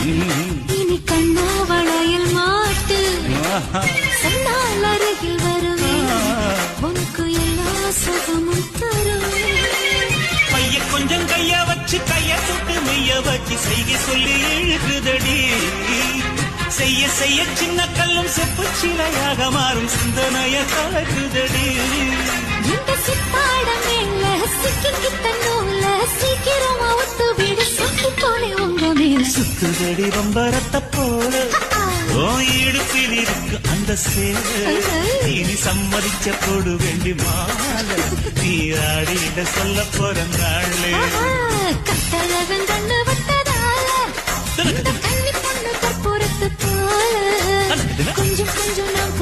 இனி கண்ணா வளையல் மாட்டு சொன்னால் அருகில் வருவேன் உனக்கு எல்லா சுகமும் தரும் பைய கொஞ்சம் கைய வச்சு கைய தொட்டு மெய்ய வச்சு செய்கை சொல்லி எழுதுதடி செய்ய செய்ய சின்ன கல்லும் செப்பு சிலையாக மாறும் சிந்தனைய கலக்குதடி இந்த சித்தாடம் இல்ல சிக்கிக்கிட்ட நூல சீக்கிரமா ஒத்து வீடு சுட்டு போனே உங்க மேல சுத்துதடி ரொம்பரத்த போல ஓ இடுப்பில் இருக்கு அந்த சேலை இனி சம்மதிச்ச போடு வேண்டி மாலை நீ ஆடிட சொல்ல போற நாளே கட்டழகன் கண்ணு வட்டதால இந்த கன்னி பொண்ணு கற்பூரத்து போல கொஞ்சம் கொஞ்சம் நான்